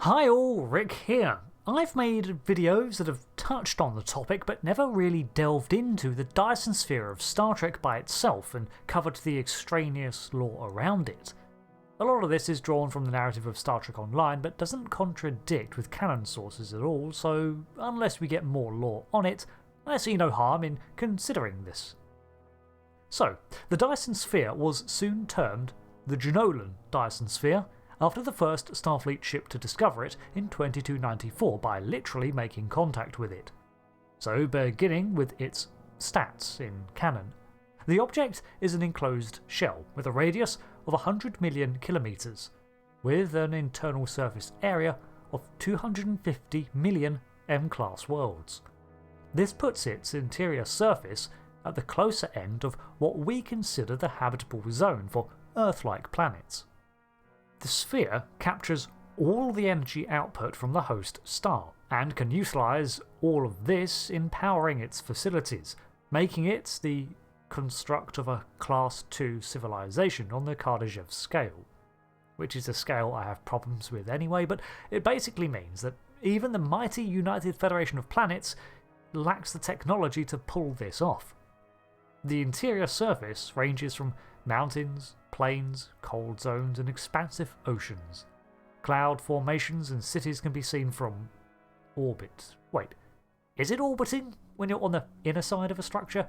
Hi all, Rick here. I've made videos that have touched on the topic but never really delved into the Dyson Sphere of Star Trek by itself and covered the extraneous lore around it. A lot of this is drawn from the narrative of Star Trek Online but doesn't contradict with canon sources at all, so unless we get more lore on it, I see no harm in considering this. So, the Dyson Sphere was soon termed the Jenolan Dyson Sphere, after the first Starfleet ship to discover it in 2294 by literally making contact with it. So, beginning with its stats in canon. The object is an enclosed shell with a radius of 100 million kilometres, with an internal surface area of 250 million M-class worlds. This puts its interior surface at the closer end of what we consider the habitable zone for Earth-like planets. The sphere captures all the energy output from the host star, and can utilise all of this in powering its facilities, making it the construct of a Class II civilization on the Kardashev scale. Which is a scale I have problems with anyway, but it basically means that even the mighty United Federation of Planets lacks the technology to pull this off. The interior surface ranges from mountains, plains, cold zones, and expansive oceans. Cloud formations and cities can be seen from orbit. Wait, is it orbiting when you're on the inner side of a structure?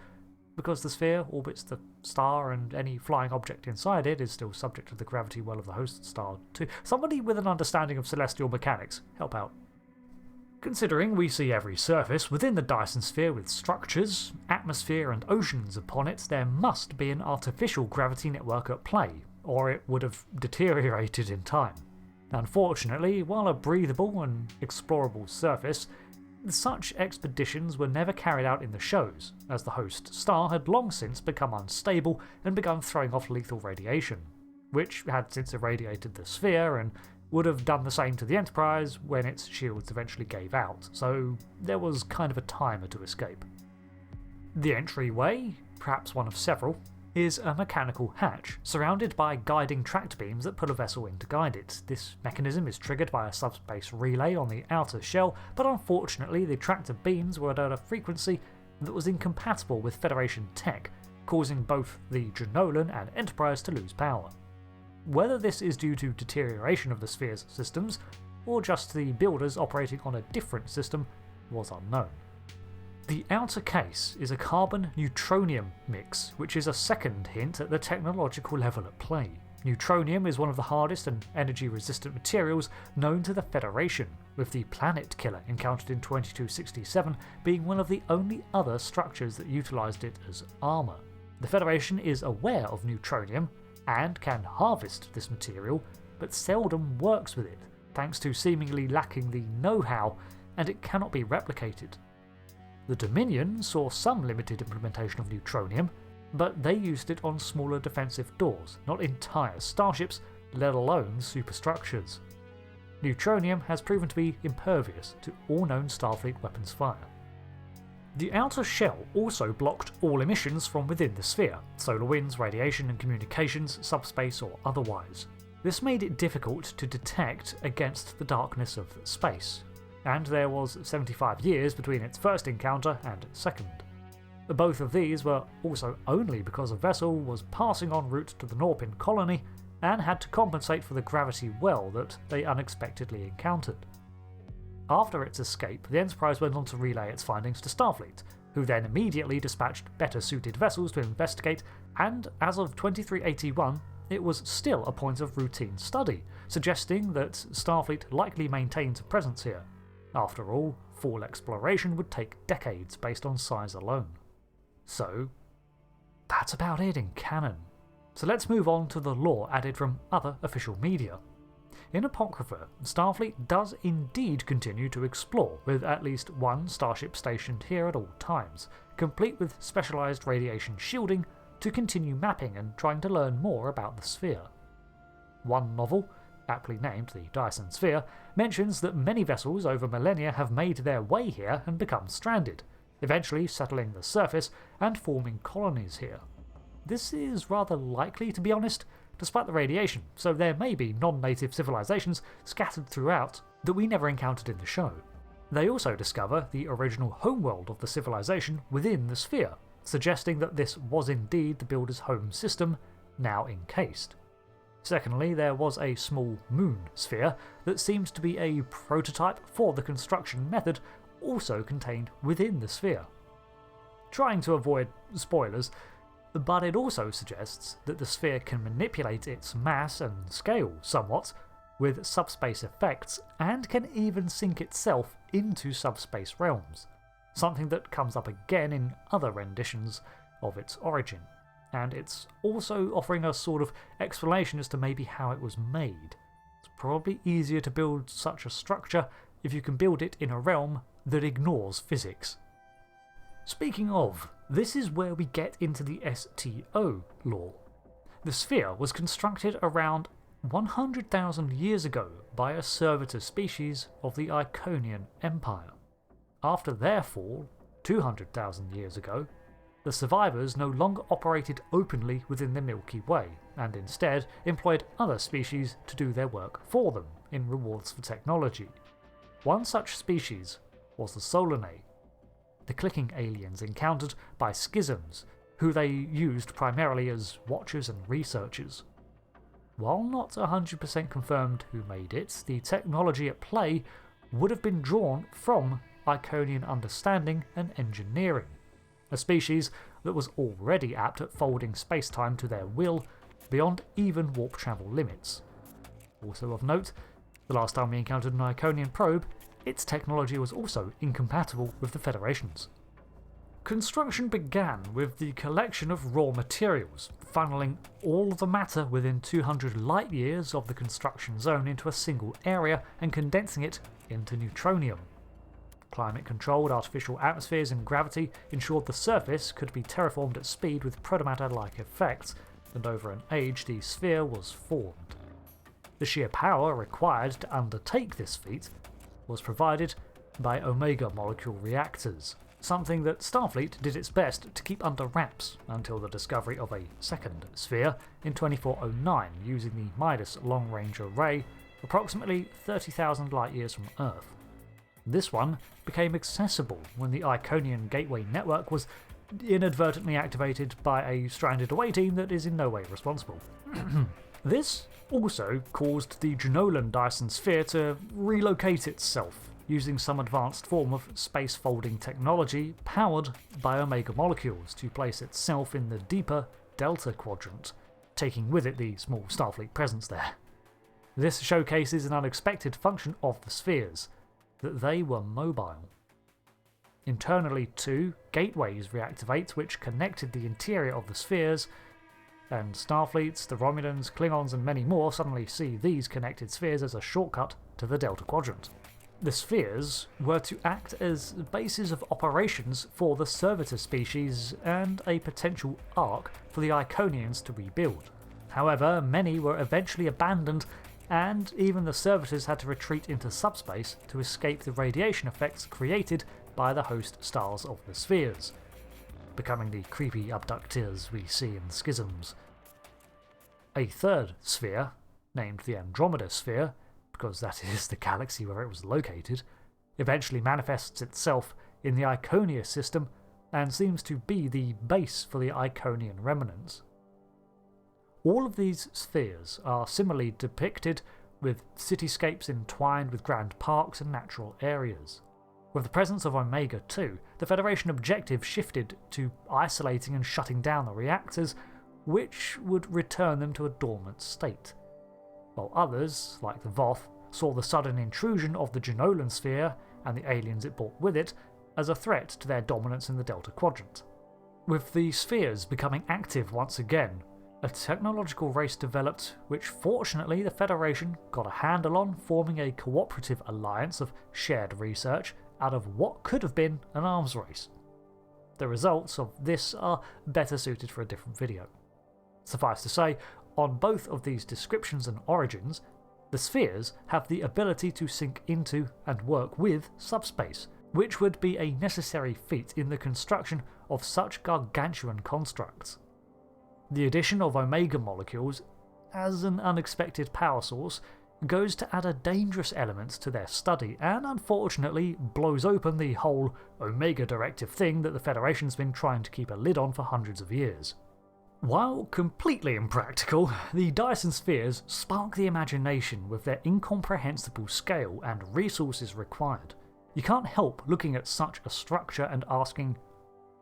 Because the sphere orbits the star and any flying object inside it is still subject to the gravity well of the host star too. Somebody with an understanding of celestial mechanics, help out. Considering we see every surface within the Dyson Sphere with structures, atmosphere and oceans upon it, there must be an artificial gravity network at play, or it would have deteriorated in time. Unfortunately, while a breathable and explorable surface, such expeditions were never carried out in the shows, as the host star had long since become unstable and begun throwing off lethal radiation, which had since irradiated the sphere and would have done the same to the Enterprise when its shields eventually gave out, so there was kind of a timer to escape. The entryway, perhaps one of several, is a mechanical hatch surrounded by guiding tracked beams that pull a vessel in to guide it. This mechanism is triggered by a subspace relay on the outer shell, but unfortunately the tractor beams were at a frequency that was incompatible with Federation tech, causing both the Jenolan and Enterprise to lose power. Whether this is due to deterioration of the sphere's systems, or just the builders operating on a different system, was unknown. The outer case is a carbon-neutronium mix, which is a second hint at the technological level at play. Neutronium is one of the hardest and energy-resistant materials known to the Federation, with the Planet Killer encountered in 2267 being one of the only other structures that utilised it as armour. The Federation is aware of neutronium, and can harvest this material, but seldom works with it, thanks to seemingly lacking the know-how, and it cannot be replicated. The Dominion saw some limited implementation of neutronium, but they used it on smaller defensive doors, not entire starships, let alone superstructures. Neutronium has proven to be impervious to all known Starfleet weapons fire. The outer shell also blocked all emissions from within the sphere, solar winds, radiation and communications, subspace or otherwise. This made it difficult to detect against the darkness of space, and there was 75 years between its first encounter and second. Both of these were also only because a vessel was passing en route to the Norpin colony and had to compensate for the gravity well that they unexpectedly encountered. After its escape, the Enterprise went on to relay its findings to Starfleet, who then immediately dispatched better-suited vessels to investigate, and as of 2381, it was still a point of routine study, suggesting that Starfleet likely maintains a presence here. After all, full exploration would take decades based on size alone. So, that's about it in canon. So let's move on to the lore added from other official media. In Apocrypha, Starfleet does indeed continue to explore, with at least one starship stationed here at all times, complete with specialised radiation shielding to continue mapping and trying to learn more about the sphere. One novel, aptly named the Dyson Sphere, mentions that many vessels over millennia have made their way here and become stranded, eventually settling the surface and forming colonies here. This is rather likely, to be honest, despite the radiation, so there may be non-native civilizations scattered throughout, that we never encountered in the show. They also discover the original homeworld of the civilization within the sphere, suggesting that this was indeed the builder's home system, now encased. Secondly, there was a small moon sphere that seems to be a prototype for the construction method also contained within the sphere. Trying to avoid spoilers, but it also suggests that the sphere can manipulate its mass and scale somewhat with subspace effects and can even sink itself into subspace realms, something that comes up again in other renditions of its origin. And it's also offering a sort of explanation as to maybe how it was made. It's probably easier to build such a structure if you can build it in a realm that ignores physics. Speaking of, this is where we get into the STO lore. The sphere was constructed around 100,000 years ago by a servitor species of the Iconian Empire. After their fall, 200,000 years ago, the survivors no longer operated openly within the Milky Way, and instead employed other species to do their work for them in rewards for technology. One such species was the Solanae, the clicking aliens encountered by schisms, who they used primarily as watchers and researchers. While not 100% confirmed who made it, the technology at play would have been drawn from Iconian understanding and engineering, a species that was already apt at folding space-time to their will beyond even warp travel limits. Also of note, the last time we encountered an Iconian probe, its technology was also incompatible with the Federation's. Construction began with the collection of raw materials, funneling all the matter within 200 light-years of the construction zone into a single area and condensing it into neutronium. Climate-controlled artificial atmospheres and gravity ensured the surface could be terraformed at speed with protomatter-like effects, and over an age the sphere was formed. The sheer power required to undertake this feat was provided by Omega molecule reactors, something that Starfleet did its best to keep under wraps until the discovery of a second sphere in 2409 using the Midas long-range array approximately 30,000 light-years from Earth. This one became accessible when the Iconian Gateway network was inadvertently activated by a stranded away team that is in no way responsible. This also caused the Jenolan Dyson Sphere to relocate itself, using some advanced form of space-folding technology powered by Omega molecules to place itself in the deeper Delta Quadrant, taking with it the small Starfleet presence there. This showcases an unexpected function of the spheres, that they were mobile. Internally too, gateways reactivate which connected the interior of the spheres, and Starfleets, the Romulans, Klingons and many more suddenly see these connected spheres as a shortcut to the Delta Quadrant. The spheres were to act as bases of operations for the servitor species and a potential arc for the Iconians to rebuild. However, many were eventually abandoned, and even the servitors had to retreat into subspace to escape the radiation effects created by the host stars of the spheres, becoming the creepy abductors we see in Schisms. A third sphere, named the Andromeda Sphere, because that is the galaxy where it was located, eventually manifests itself in the Iconia system and seems to be the base for the Iconian remnants. All of these spheres are similarly depicted, with cityscapes entwined with grand parks and natural areas. With the presence of Omega 2, the Federation objective shifted to isolating and shutting down the reactors, which would return them to a dormant state, while others, like the Voth, saw the sudden intrusion of the Jenolan Sphere and the aliens it brought with it as a threat to their dominance in the Delta Quadrant. With the spheres becoming active once again, a technological race developed which fortunately the Federation got a handle on, forming a cooperative alliance of shared research out of what could have been an arms race. The results of this are better suited for a different video. Suffice to say, on both of these descriptions and origins, the spheres have the ability to sink into and work with subspace, which would be a necessary feat in the construction of such gargantuan constructs. The addition of Omega molecules as an unexpected power source goes to add a dangerous element to their study and unfortunately blows open the whole Omega Directive thing that the Federation's been trying to keep a lid on for hundreds of years. While completely impractical, the Dyson Spheres spark the imagination with their incomprehensible scale and resources required. You can't help looking at such a structure and asking,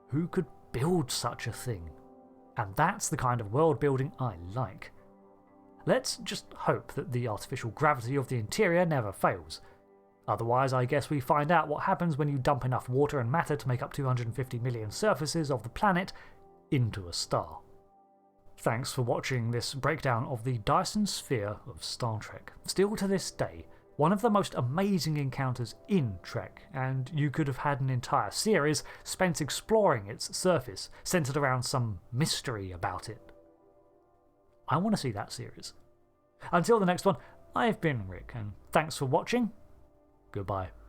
who could build such a thing? And that's the kind of world building I like. Let's just hope that the artificial gravity of the interior never fails. Otherwise, I guess we find out what happens when you dump enough water and matter to make up 250 million surfaces of the planet into a star. Thanks for watching this breakdown of the Dyson Sphere of Star Trek. Still to this day, one of the most amazing encounters in Trek, and you could have had an entire series spent exploring its surface, centered around some mystery about it. I want to see that series. Until the next one, I've been Rick, and thanks for watching. Goodbye.